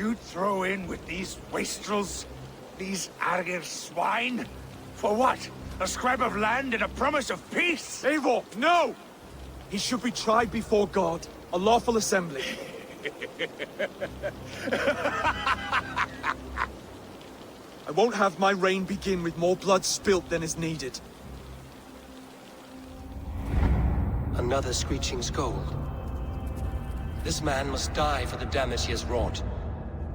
You throw in with these wastrels? These Argir swine? For what? A scrap of land and a promise of peace? Eivor, no! He should be tried before God, a lawful assembly. I won't have my reign begin with more blood spilt than is needed. Another screeching scold. This man must die for the damage he has wrought.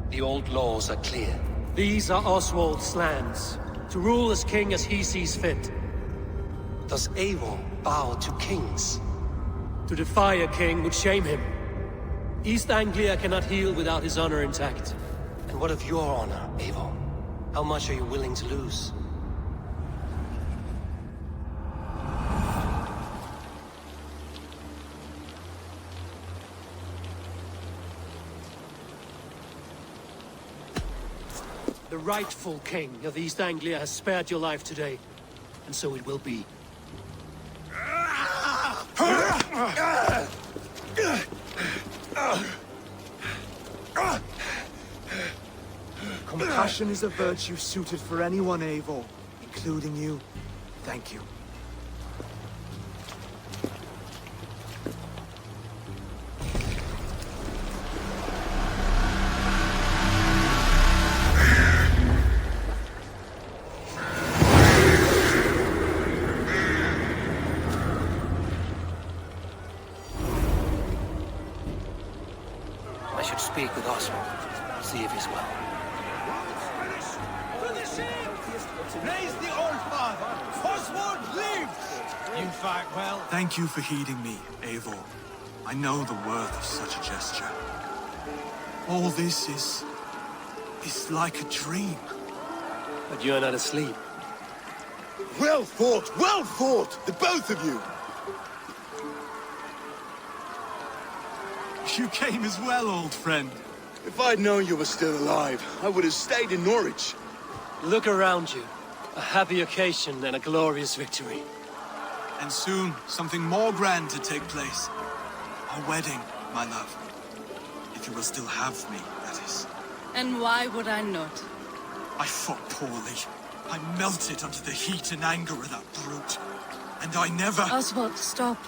The old laws are clear. These are Oswald's lands, to rule as king as he sees fit. Does Eivor bow to kings? To defy a king would shame him. East Anglia cannot heal without his honor intact. And what of your honor, Eivor? How much are you willing to lose? The rightful king of East Anglia has spared your life today, and so it will be. Compassion is a virtue suited for anyone, Eivor, including you. Thank you. I should speak with Oswald, see if he's well. Raise the old father! Oswald lives! You fight well. Thank you for heeding me, Eivor. I know the worth of such a gesture. All this is like a dream. But you are not asleep. Well fought, the both of you! You came as well, old friend. If I'd known you were still alive, I would have stayed in Norwich. Look around you. A happy occasion and a glorious victory. And soon, something more grand to take place. Our wedding, my love. If you will still have me, that is. And why would I not? I fought poorly. I melted under the heat and anger of that brute. And I never... Oswald, stop.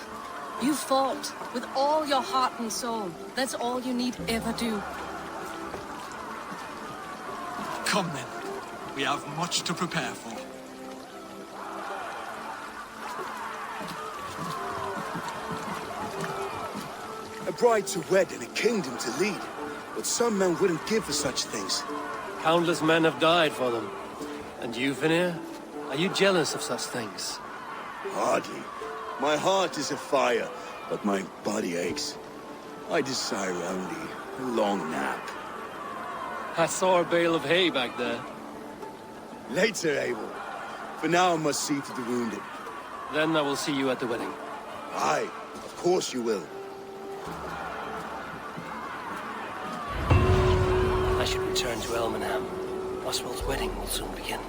You fought with all your heart and soul. That's all you need ever do. Come then. We have much to prepare for. A bride to wed and a kingdom to lead. But some men wouldn't give for such things. Countless men have died for them. And you, Vanir? Are you jealous of such things? Hardly. My heart is afire, but my body aches. I desire only a long nap. I saw a bale of hay back there. Later, Abel. For now, I must see to the wounded. Then I will see you at the wedding. Aye, of course you will. I should return to Elmenham. Oswald's wedding will soon begin.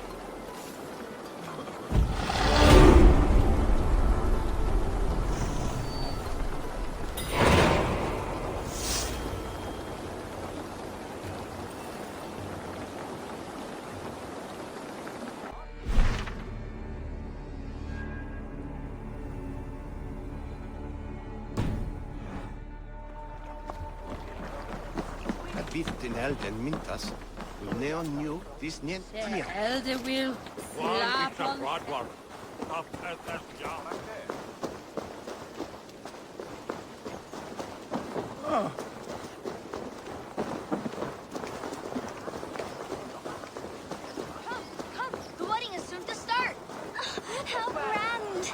Den elden mintas. Neon new this net The elder will slap on... Come, the wedding is soon to start. How grand!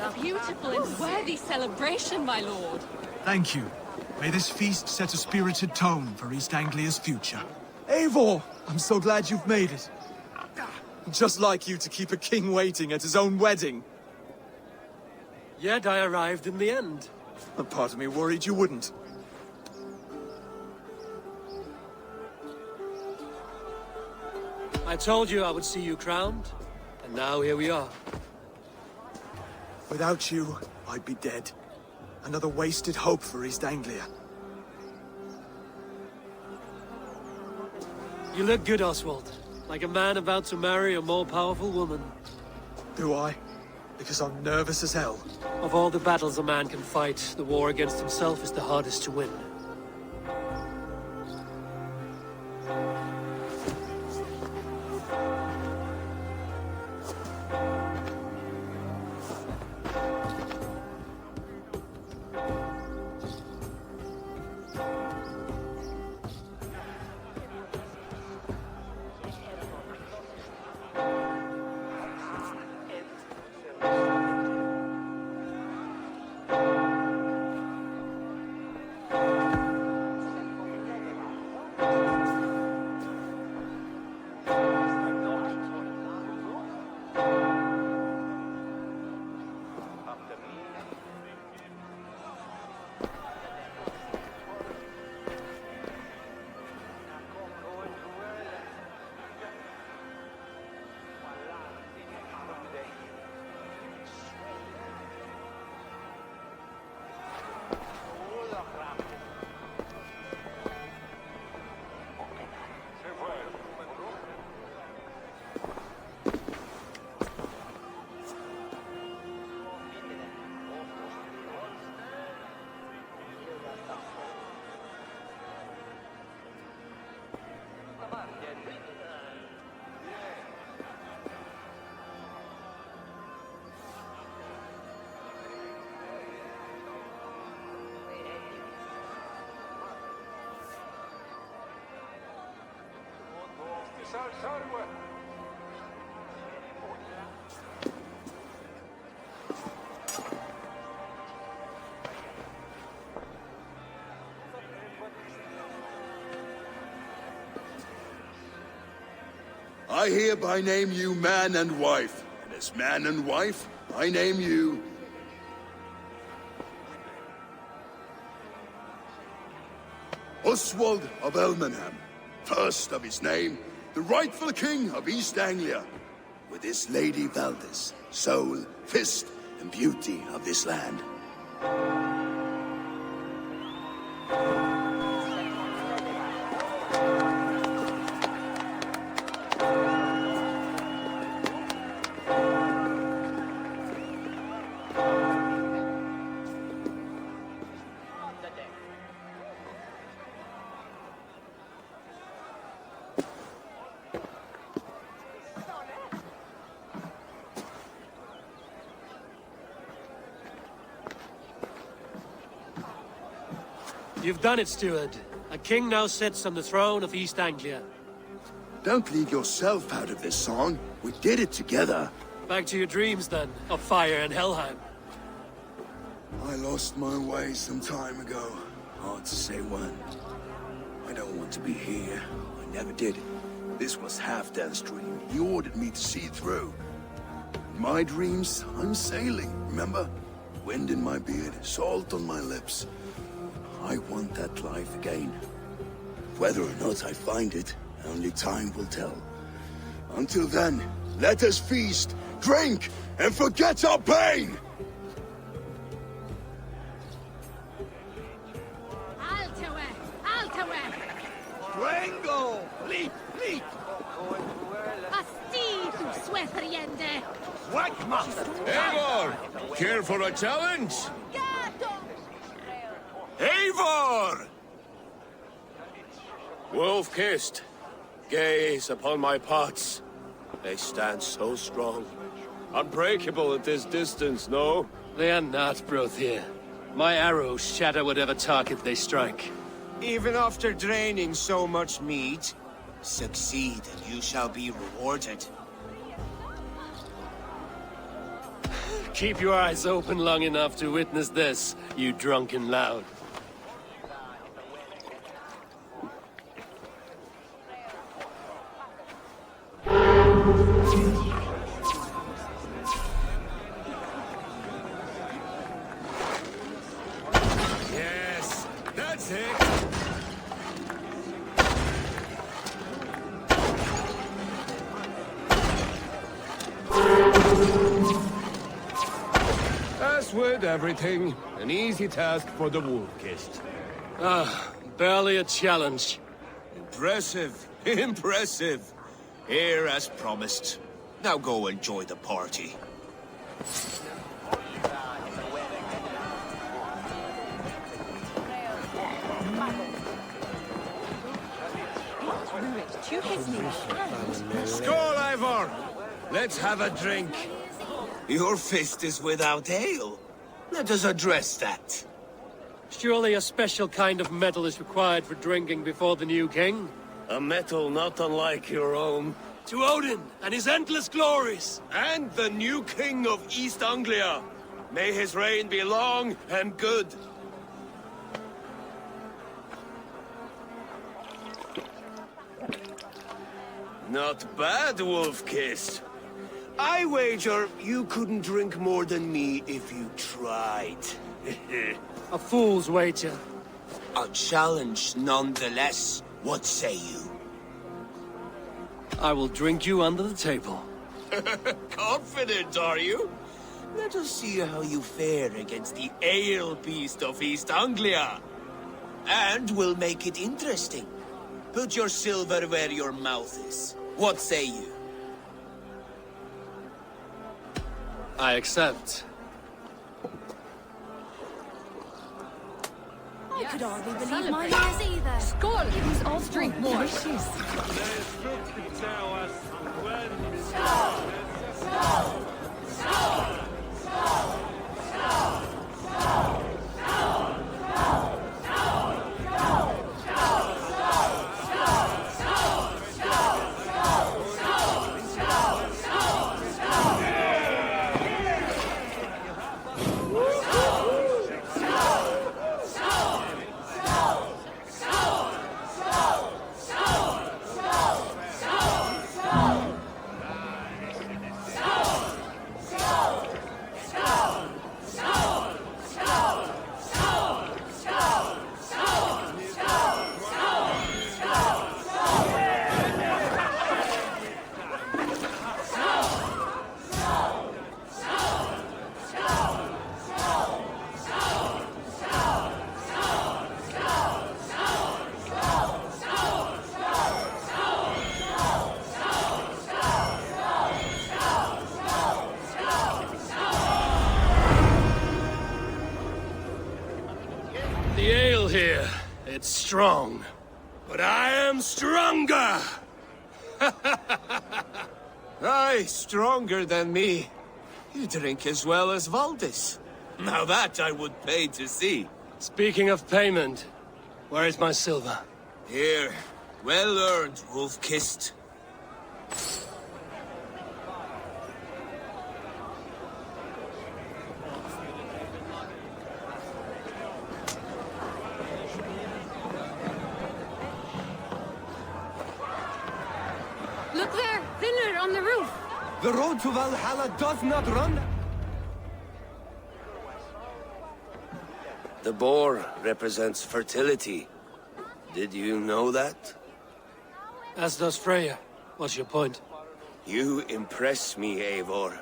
A beautiful and worthy celebration, my lord. Thank you. May this feast set a spirited tone for East Anglia's future. Eivor! I'm so glad you've made it. Just like you to keep a king waiting at his own wedding. Yet I arrived in the end. A part of me worried you wouldn't. I told you I would see you crowned, and now here we are. Without you, I'd be dead. Another wasted hope for East Anglia. You look good, Oswald. Like a man about to marry a more powerful woman. Do I? Because I'm nervous as hell. Of all the battles a man can fight, the war against himself is the hardest to win. I hereby name you man and wife. And as man and wife, I name you... Oswald of Elmenham. First of his name, the rightful king of East Anglia. With this Lady Valdis, soul, fist, and beauty of this land. You've done it, steward. A king now sits on the throne of East Anglia. Don't leave yourself out of this song. We did it together. Back to your dreams, then, of fire and Helheim. I lost my way some time ago. Hard to say when. I don't want to be here. I never did. This was Halfdan's dream. He ordered me to see through. In my dreams, I'm sailing, remember? Wind in my beard, salt on my lips. I want that life again. Whether or not I find it, only time will tell. Until then, let us feast, drink, and forget our pain! Rango! Leap! Leap! Wagma! Eivor! Care for a challenge? Eivor! Wolf-kissed. Gaze upon my pots. They stand so strong. Unbreakable at this distance, no? They are not, Brothir. My arrows shatter whatever target they strike. Even after draining so much meat, succeed and you shall be rewarded. Keep your eyes open long enough to witness this, you drunken lout. Yes, that's it. As with everything, an easy task for the wolf-kissed. Barely a challenge. Impressive, Impressive. Here as promised. Now go enjoy the party. Skål, Ivor! Let's have a drink. Your fist is without ale. Let us address that. Surely a special kind of metal is required for drinking before the new king? A metal not unlike your own. To Odin and his endless glories! And the new king of East Anglia. May his reign be long and good. Not bad, Wolf-Kissed. I wager you couldn't drink more than me if you tried. A fool's wager. A challenge nonetheless. What say you? I will drink you under the table. Confident, are you? Let us see how you fare against the ale beast of East Anglia. And we'll make it interesting. Put your silver where your mouth is. What say you? I accept. I could hardly believe my ears either. Skål! It was all Drink more. delicious. The ale here, it's strong. But I am stronger! Aye, stronger than me. You drink as well as Valdis. Now that I would pay to see. Speaking of payment, where is my silver? Here, well earned, Wolf-Kissed. Look there! Thinner on the roof! The road to Valhalla does not run. The boar represents fertility. Did you know that? As does Freya. What's your point? You impress me, Eivor.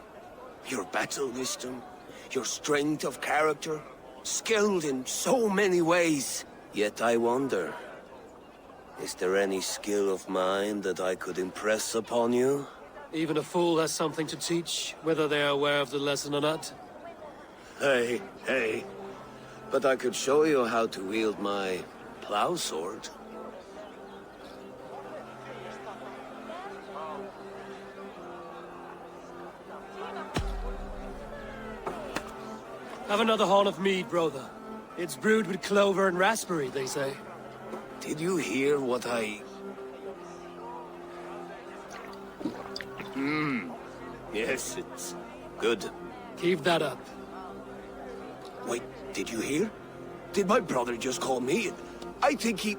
Your battle wisdom, your strength of character, skilled in so many ways. Yet I wonder, is there any skill of mine that I could impress upon you? Even a fool has something to teach, whether they are aware of the lesson or not. Hey. But I could show you how to wield my plow sword. Have another horn of mead, brother. It's brewed with clover and raspberry, they say. Did you hear what I... Yes, it's good. Keep that up. Wait, did you hear? Did my brother just call me? I think he...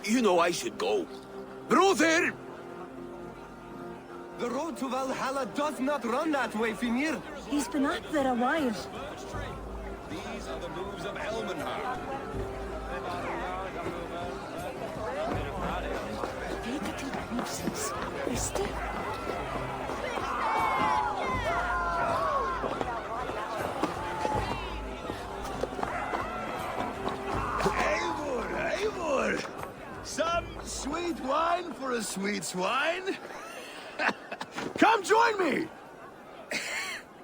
You know I should go. Brother! The road to Valhalla does not run that way, Fimir. He's been up there a while. These are the moves of Elmenhard. Eivor! Some sweet wine for a sweet swine. Come join me!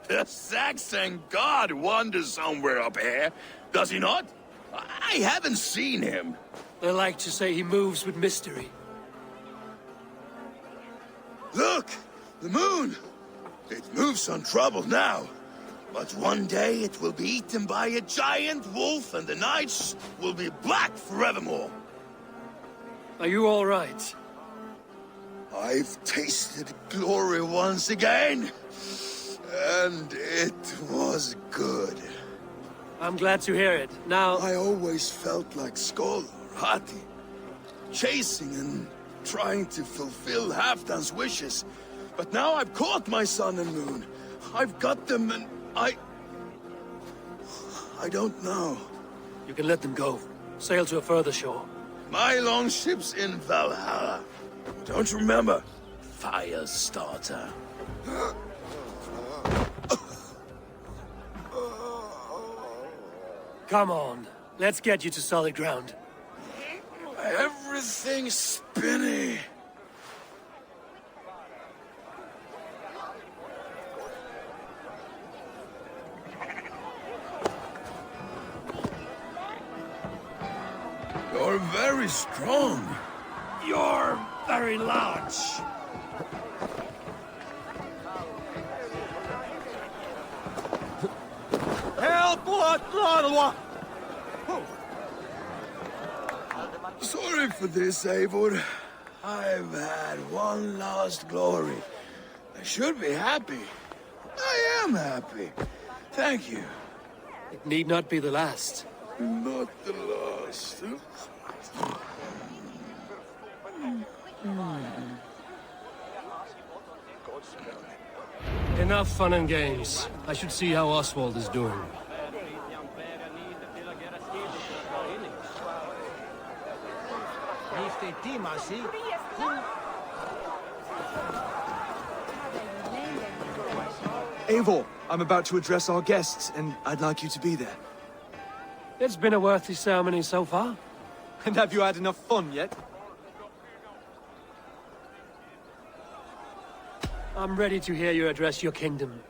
The Saxon god wanders somewhere up here, does he not? I haven't seen him. They like to say he moves with mystery. Look! The moon! It moves untroubled now. But one day it will be eaten by a giant wolf and the nights will be black forevermore. Are you all right? I've tasted glory once again. And it was good. I'm glad to hear it. Now... I always felt like Skoll or Hati. Chasing and trying to fulfill Halfdan's wishes. But now I've caught my sun and moon. I've got them and I don't know. You can let them go. Sail to a further shore. My longship's in Valhalla. Don't you remember? Firestarter. Come on. Let's get you to solid ground. Everything's spinny. You're very strong. You're very large. Sorry for this, Eivor. I've had one last glory. I should be happy. I am happy. Thank you. It need not be the last. Not the last. Enough fun and games. I should see how Oswald is doing. Eivor, I'm about to address our guests, and I'd like you to be there. It's been a worthy ceremony so far. And have you had enough fun yet? I'm ready to hear you address your kingdom.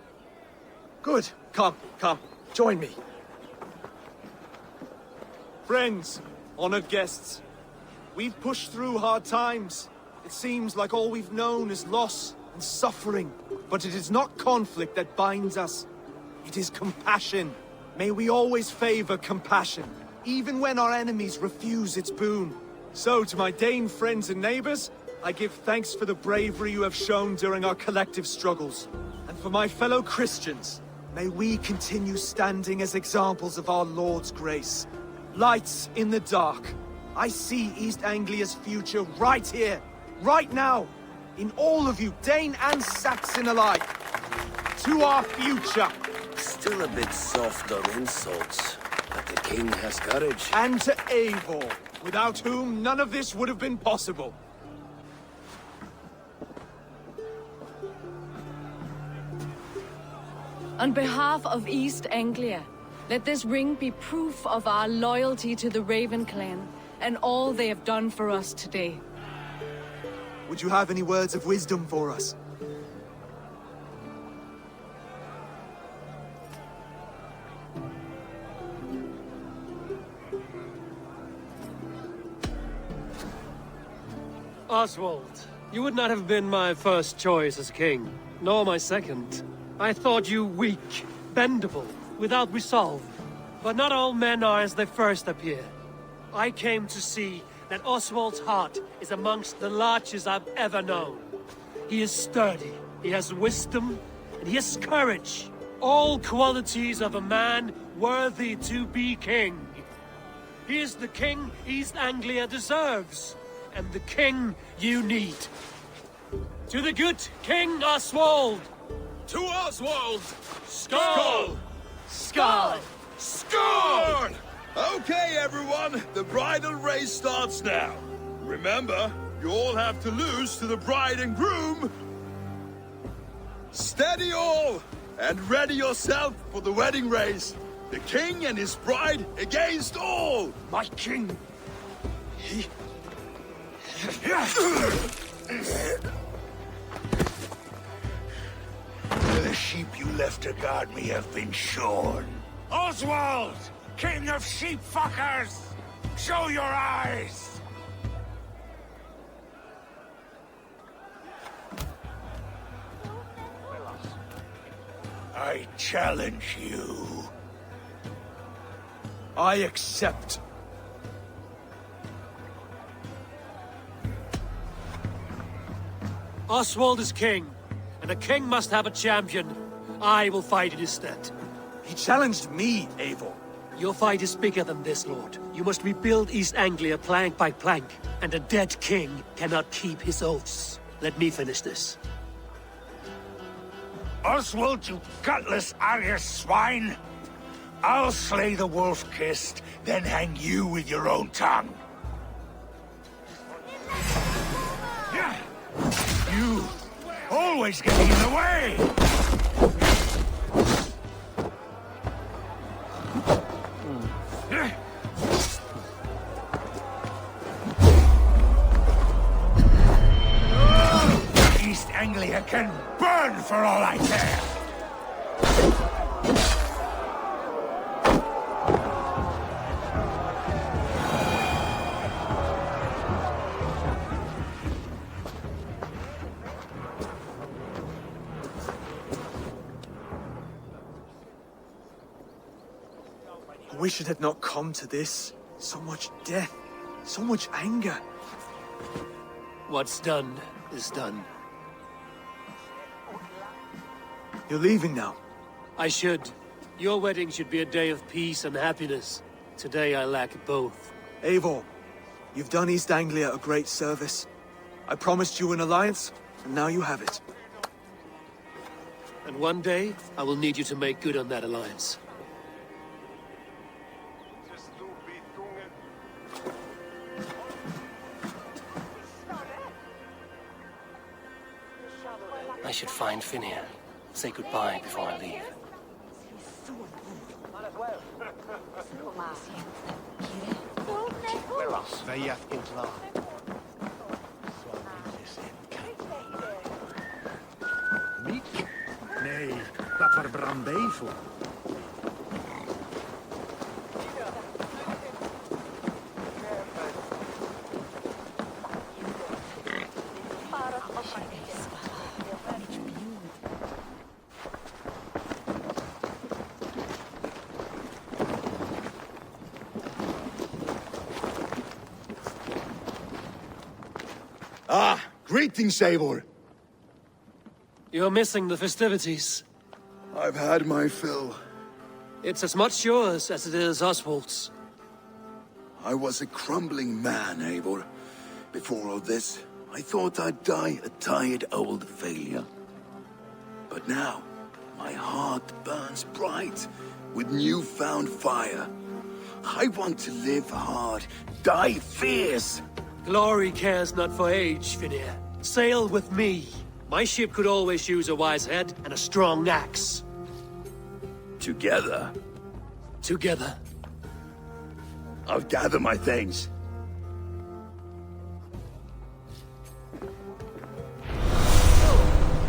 Good. Come. Join me. Friends, honored guests, we've pushed through hard times. It seems like all we've known is loss and suffering. But it is not conflict that binds us. It is compassion. May we always favor compassion, even when our enemies refuse its boon. So, to my Dane friends and neighbors, I give thanks for the bravery you have shown during our collective struggles. And for my fellow Christians, may we continue standing as examples of our Lord's grace. Lights in the dark. I see East Anglia's future right here, right now, in all of you, Dane and Saxon alike. To our future. Still a bit soft on insults, but the king has courage. And to Eivor, without whom none of this would have been possible. On behalf of East Anglia, let this ring be proof of our loyalty to the Raven clan and all they have done for us today. Would you have any words of wisdom for us? Oswald, you would not have been my first choice as king, nor my second. I thought you weak, bendable, without resolve. But not all men are as they first appear. I came to see that Oswald's heart is amongst the largest I've ever known. He is sturdy, he has wisdom, and he has courage. All qualities of a man worthy to be king. He is the king East Anglia deserves, and the king you need. To the good King Oswald! To Oswald! Skull! Skull! Score! Okay, everyone, the bridal race starts now. Remember, you all have to lose to the bride and groom. Steady all, and ready yourself for the wedding race. The king and his bride against all. My king. The sheep you left to guard me have been shorn. Oswald! King of sheep fuckers! Show your eyes! I challenge you. I accept. Oswald is king, and a king must have a champion. I will fight in his stead. He challenged me, Eivor. Your fight is bigger than this, Lord. You must rebuild East Anglia plank by plank, and a dead king cannot keep his oaths. Let me finish this. Oswald, you gutless Arya swine! I'll slay the wolf-kissed, then hang you with your own tongue. Yeah. You always getting in the way! East Anglia can burn for all I care! I wish it had not come to this. So much death, so much anger. What's done is done. You're leaving now. I should. Your wedding should be a day of peace and happiness. Today I lack both. Eivor, you've done East Anglia a great service. I promised you an alliance, and now you have it. And one day, I will need you to make good on that alliance. I should find Finnear. Say goodbye before I leave. Väijät klar. Mik? Nee, dat var brandevol. Ah, greetings, Eivor. You're missing the festivities. I've had my fill. It's as much yours as it is Oswald's. I was a crumbling man, Eivor. Before all this, I thought I'd die a tired old failure. But now, my heart burns bright with newfound fire. I want to live hard, die fierce. Glory cares not for age, Finnear. Sail with me. My ship could always use a wise head and a strong axe. Together, Together. I'll gather my things.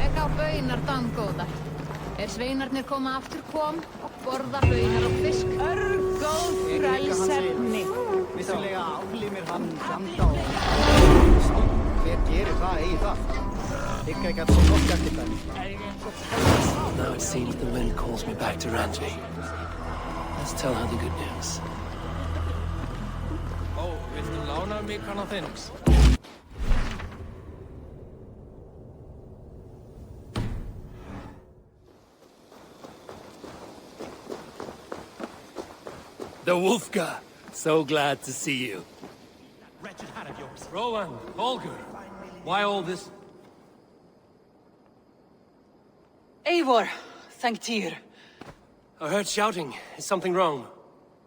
Ek á baunar dangóðar. Sveinarnir koma aftur kom og borða baunar og fisk. Örgóð frælsefni. Vissulega aflimir hann samt á. Hver gerir það eigi það? Þykka ekki að svo gott eftir það. Now it seems the wind calls me back to Randvi. Let's tell her the good news. Ó, viltu lána mig hana þinnings? The Wolfgar. So glad to see you. Wretched hat of yours. Rowan, Holger. Why all this? Eivor, thank Tyr. I heard shouting. Is something wrong?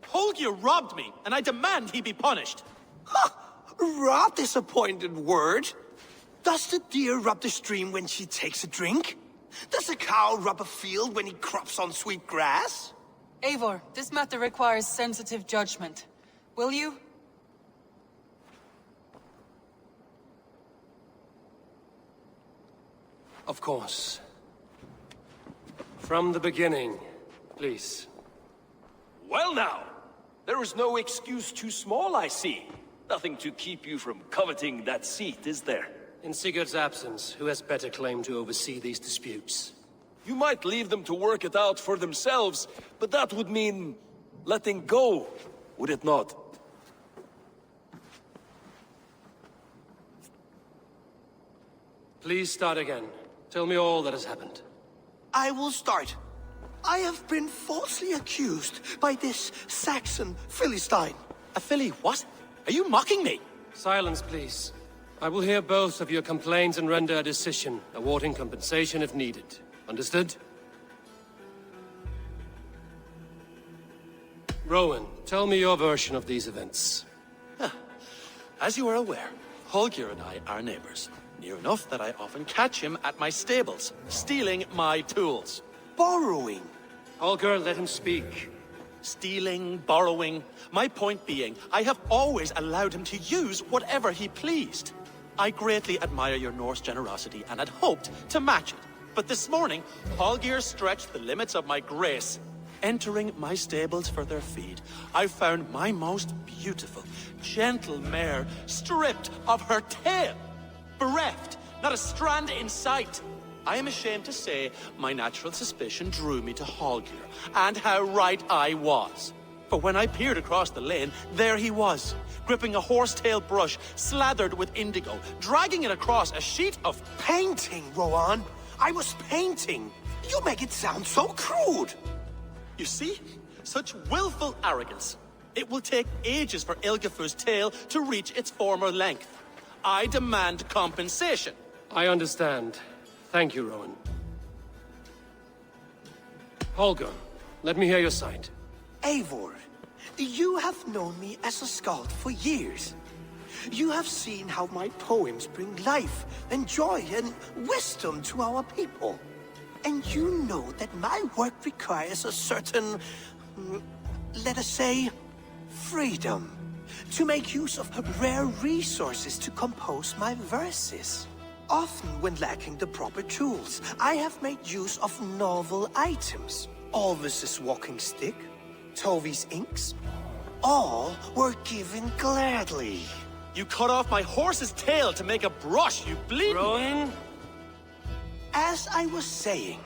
Holger robbed me, and I demand he be punished. Rot disappointed word. Does the deer rub the stream when she takes a drink? Does a cow rub a field when he crops on sweet grass? Eivor, this matter requires sensitive judgment. Will you? Of course. From the beginning, please. Well now, there is no excuse too small, I see. Nothing to keep you from coveting that seat, is there? In Sigurd's absence, who has better claim to oversee these disputes? You might leave them to work it out for themselves, but that would mean letting go, would it not? Please start again. Tell me all that has happened. I will start. I have been falsely accused by this Saxon Philistine. A Philly what? Are you mocking me? Silence, please. I will hear both of your complaints and render a decision, awarding compensation if needed. Understood? Rowan, tell me your version of these events. As you are aware, Holger and I are neighbors. Near enough that I often catch him at my stables, stealing my tools. Borrowing. Holger, let him speak. Stealing, borrowing. My point being, I have always allowed him to use whatever he pleased. I greatly admire your Norse generosity and had hoped to match it. But this morning, Holger stretched the limits of my grace. Entering my stables for their feed, I found my most beautiful, gentle mare stripped of her tail. Bereft, not a strand in sight. I am ashamed to say my natural suspicion drew me to Holger, and how right I was. For when I peered across the lane, there he was, gripping a horsetail brush slathered with indigo, dragging it across a sheet of painting, Rowan. I was painting. You make it sound so crude. You see? Such willful arrogance. It will take ages for Ilgafur's tail to reach its former length. I demand compensation. I understand. Thank you, Rowan. Holger, let me hear your side. Eivor, you have known me as a skald for years. You have seen how my poems bring life and joy and wisdom to our people. And you know that my work requires a certain, let us say, freedom. To make use of rare resources to compose my verses. Often when lacking the proper tools, I have made use of novel items. Alvis's walking stick, Tovi's inks, all were given gladly. You cut off my horse's tail to make a brush, you bleeding... Rowan? As I was saying,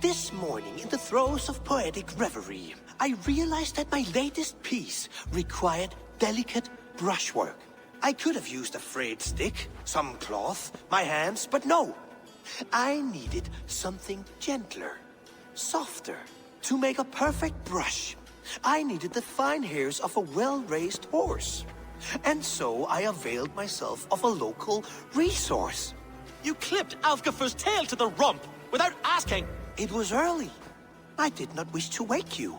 this morning in the throes of poetic reverie, I realized that my latest piece required delicate brushwork. I could have used a frayed stick, some cloth, my hands, but no. I needed something gentler, softer, to make a perfect brush. I needed the fine hairs of a well-raised horse. And so I availed myself of a local resource. You clipped Alfgafur's tail to the rump, without asking. It was early. I did not wish to wake you.